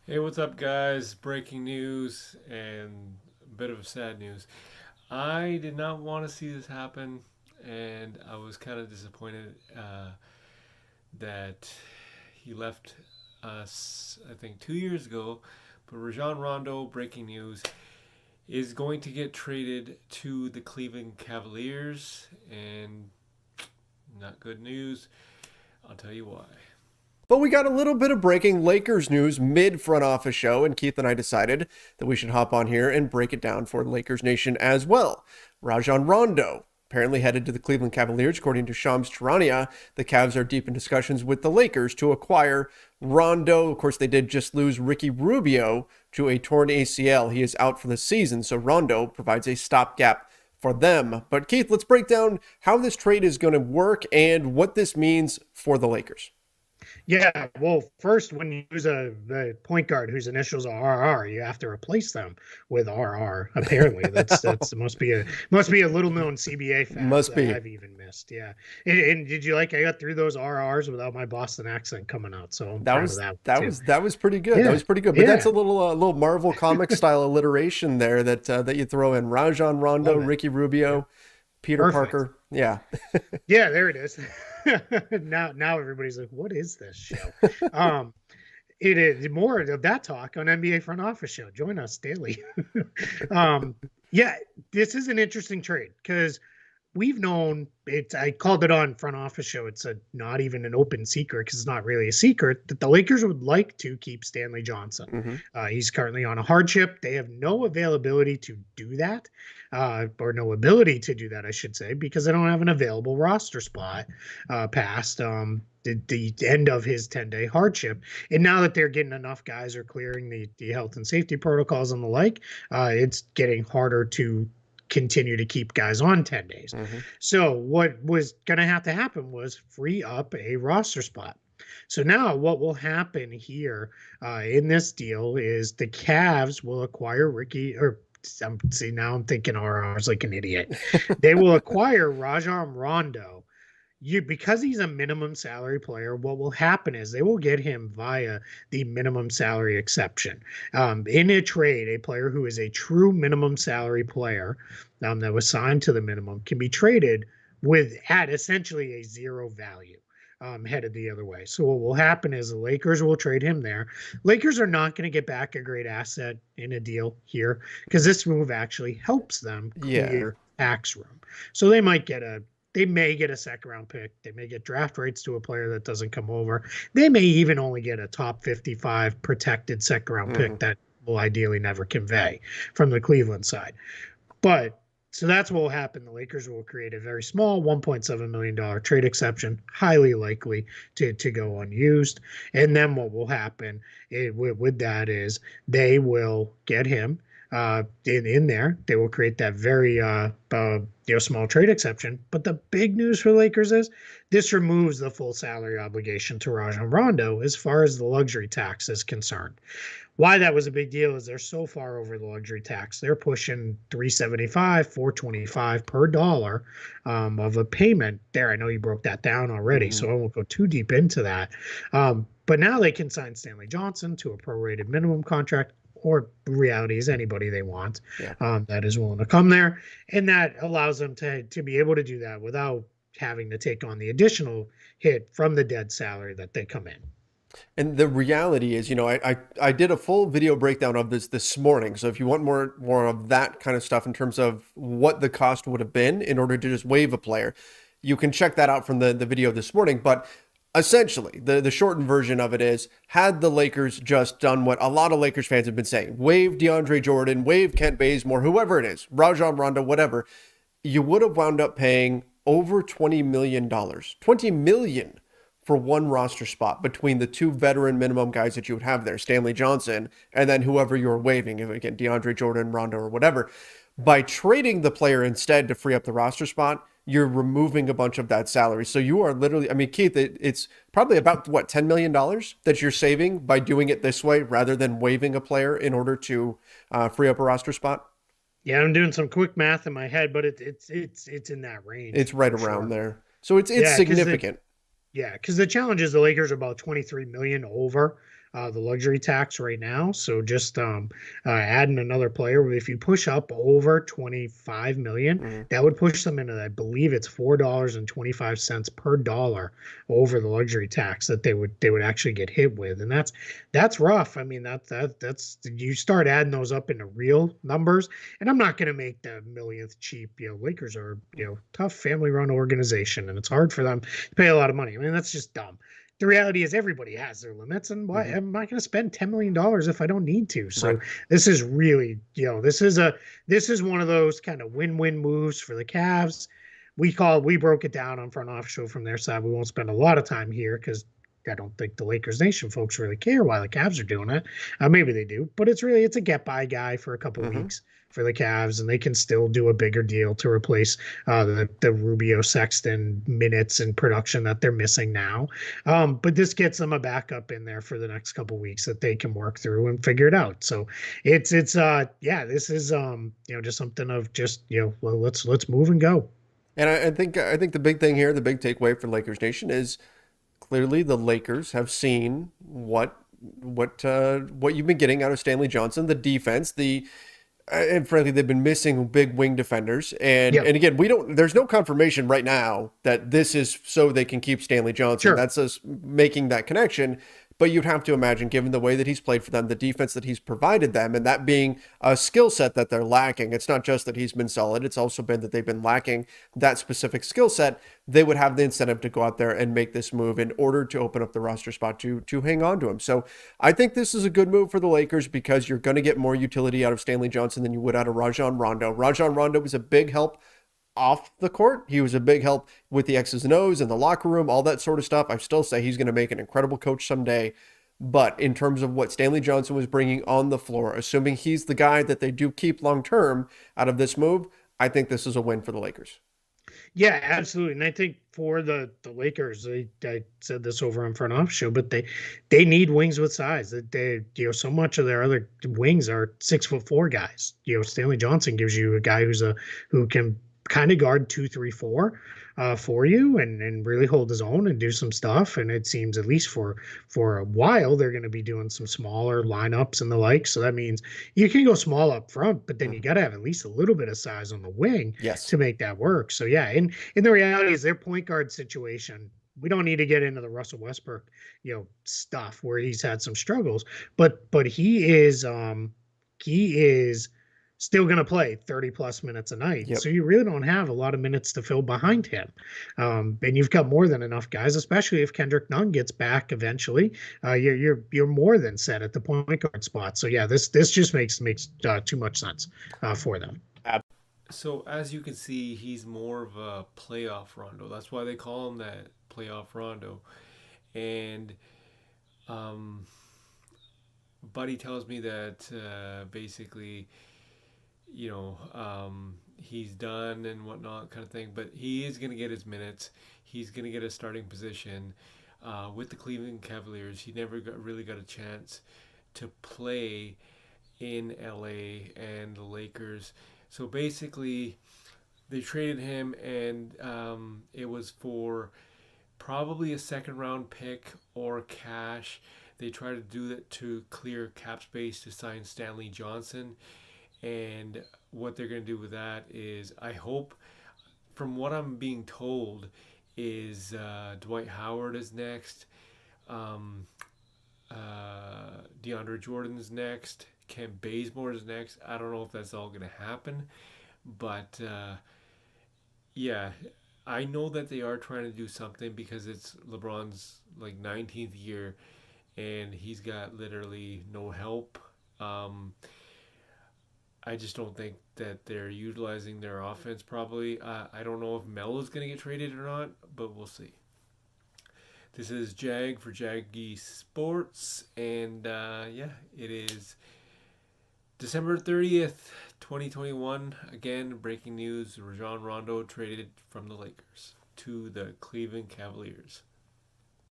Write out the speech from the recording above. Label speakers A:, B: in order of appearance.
A: Hey, what's up, guys? Breaking news and a bit of sad news. I did not want to see this happen, and I was kind of disappointed that he left us, I think, 2 years ago. But Rajon Rondo, breaking news, is going to get traded to the Cleveland Cavaliers, and not good news. I'll tell you why.
B: But we got a little bit of breaking Lakers news mid front office show, and Keith and I decided that we should hop on here and break it down for Lakers Nation as well. Rajon Rondo apparently headed to the Cleveland Cavaliers, according to Shams Charania. The Cavs are deep in discussions with the Lakers to acquire Rondo. Of course, they did just lose Ricky Rubio to a torn ACL. He is out for the season, so Rondo provides a stopgap for them. But Keith, let's break down how this trade is going to work and what this means for the Lakers.
C: Yeah, well, first, when you use the point guard whose initials are RR, you have to replace them with RR. Apparently, that's must be a little known CBA fact
B: Must
C: that
B: be.
C: I've even missed. Yeah, and did you like I got through those RRs without my Boston accent coming out, so I'm
B: That
C: proud of
B: was
C: that
B: that
C: too.
B: was that was pretty good. That
C: Yeah,
B: was pretty good. But that's
C: yeah,
B: a little Marvel comic style alliteration there that you throw in. Rajon Rondo,
C: love it.
B: Ricky
C: Yeah,
B: Rubio, Peter
C: perfect.
B: Parker. Yeah.
C: Yeah, there it is. Now everybody's like, what is this show? Um, it is more of that talk on NBA Front Office Show. Join us daily. um, yeah, this is an interesting trade because we've known it's. I called it on Front Office Show. It's a not even an open secret because it's not really a secret that the Lakers would like to keep Stanley Johnson.
B: Hmm.
C: He's currently on a hardship. They have no availability to do that, or no ability to do that, I should say, because they don't have an available roster spot past the end of his 10-day hardship. And now that they're getting enough guys are clearing the health and safety protocols and the like, it's getting harder to continue to keep guys on 10 days.
B: Hmm.
C: So what was going to have to happen was free up a roster spot. So now what will happen here in this deal is the Cavs will acquire Ricky or see now I'm thinking RRs like an idiot. They will acquire Rajon Rondo. Because he's a minimum salary player, what will happen is they will get him via the minimum salary exception. In a trade, a player who is a true minimum salary player that was signed to the minimum can be traded with at essentially a zero value. Headed the other way. So what will happen is the Lakers will trade him there. Lakers are not going to get back a great asset in a deal here because this move actually helps them
B: Yeah.
C: clear tax room. So they may get a second round pick. They may get draft rights to a player that doesn't come over. They may even only get a top 55 protected second round
B: Hmm.
C: pick that will ideally never convey from the Cleveland side. But so that's what will happen. The Lakers will create a very small $1.7 million trade exception, highly likely to go unused. And then what will happen with that is they will get him in there. They will create that very small trade exception. But the big news for the Lakers is this removes the full salary obligation to Rajon Rondo as far as the luxury tax is concerned. Why that was a big deal is they're so far over the luxury tax. They're pushing 375, 425 per dollar of a payment there. I know you broke that down already,
B: Hmm.
C: so I won't go too deep into that. But now they can sign Stanley Johnson to a prorated minimum contract, or reality is anybody they want
B: Yeah.
C: that is willing to come there. And that allows them to be able to do that without having to take on the additional hit from the dead salary that they come in.
B: And the reality is, I did a full video breakdown of this morning. So if you want more of that kind of stuff in terms of what the cost would have been in order to just waive a player, you can check that out from the video this morning. But essentially, the shortened version of it is, had the Lakers just done what a lot of Lakers fans have been saying, waive DeAndre Jordan, waive Kent Bazemore, whoever it is, Rajon Rondo, whatever, you would have wound up paying over $20 million. $20 million for one roster spot between the two veteran minimum guys that you would have there, Stanley Johnson, and then whoever you're waiving, if again, DeAndre Jordan, Rondo, or whatever. By trading the player instead to free up the roster spot, you're removing a bunch of that salary. So you are literally, I mean, Keith, it's probably about what, $10 million that you're saving by doing it this way rather than waiving a player in order to free up a roster spot.
C: Yeah, I'm doing some quick math in my head, but it's in that
B: It's
C: range
B: right
C: for
B: around
C: sure.
B: there. So it's
C: Yeah, because the
B: significant.
C: yeah, because the challenge is the Lakers are about 23 million over the luxury tax right now. So just adding another player, if you push up over 25 million,
B: Mhm.
C: that would push them into, I believe it's $4.25 per dollar over the luxury tax that they would actually get hit with, and that's rough. I mean, that's you start adding those up into real numbers, and I'm not going to make the millionth cheap. Lakers are tough family run organization, and it's hard for them to pay a lot of money. I mean, that's just dumb. The reality is everybody has their limits, and why
B: Mhm.
C: am I going to spend $10 million if I don't need to?
B: Right.
C: So this is really, this is one of those kind of win-win moves for the Cavs. We broke it down on Front Office Show from their side. We won't spend a lot of time here because I don't think the Lakers Nation folks really care why the Cavs are doing it. Maybe they do, but it's a get by guy for a couple
B: Mhm.
C: weeks for the Cavs, and they can still do a bigger deal to replace the Rubio Sexton minutes and production that they're missing now. But this gets them a backup in there for the next couple weeks that they can work through and figure it out. So this is just something of just well, let's move and go.
B: And I think the big thing here, the big takeaway for Lakers Nation is clearly the Lakers have seen what you've been getting out of Stanley Johnson, the defense, and frankly they've been missing big wing defenders. And
C: Yep.
B: and again, we don't there's no confirmation right now that this is so they can keep Stanley Johnson.
C: Sure.
B: That's us making that connection. But you'd have to imagine, given the way that he's played for them, the defense that he's provided them, and that being a skill set that they're lacking. It's not just that he's been solid, it's also been that they've been lacking that specific skill set. They would have the incentive to go out there and make this move in order to open up the roster spot to hang on to him. So I think this is a good move for the Lakers because you're going to get more utility out of Stanley Johnson than you would out of Rajon Rondo. Rajon Rondo was a big help off the court. He was a big help with the X's and O's in the locker room, all that sort of stuff. I still say he's going to make an incredible coach someday. But in terms of what Stanley Johnson was bringing on the floor, assuming he's the guy that they do keep long term out of this move, I think this is a win for the Lakers.
C: Yeah, absolutely. And I think for the Lakers, I said this over on Front Office Show, but they need wings with size. That they so much of their other wings are 6'4" guys. Stanley Johnson gives you a guy who can kind of guard 2, 3, 4 for you and really hold his own and do some stuff. And it seems at least for a while they're going to be doing some smaller lineups and the like. So that means you can go small up front, but then you
B: Mhm.
C: got to have at least a little bit of size on the wing
B: Yes.
C: to make that work. So yeah, and the reality is their point guard situation. We don't need to get into the Russell Westbrook, stuff where he's had some struggles, but he is still going to play 30 plus minutes a night.
B: Yep.
C: So you really don't have a lot of minutes to fill behind him. And you've got more than enough guys, especially if Kendrick Nunn gets back eventually. You're more than set at the point guard spot. So yeah, this just makes too much sense for them.
A: So as you can see, he's more of a playoff Rondo. That's why they call him that, playoff Rondo. And um, Buddy tells me that basically, he's done and whatnot, kind of thing. But he is going to get his minutes. He's going to get a starting position with the Cleveland Cavaliers. He never really got a chance to play in LA and the Lakers. So basically, they traded him, and it was for probably a second round pick or cash. They tried to do that to clear cap space to sign Stanley Johnson. And what they're going to do with that is, I hope, from what I'm being told, is Dwight Howard is next. Um, DeAndre Jordan's next. Kent Bazemore is next. I don't know if that's all going to happen. But yeah, I know that they are trying to do something because it's LeBron's like 19th year and he's got literally no help. Um, I just don't think that they're utilizing their offense probably. I don't know if Melo's going to get traded or not, but we'll see. This is Jag for Jaggy Sports, and yeah, it is December 30th, 2021. Again, breaking news: Rajon Rondo traded from the Lakers to the Cleveland Cavaliers.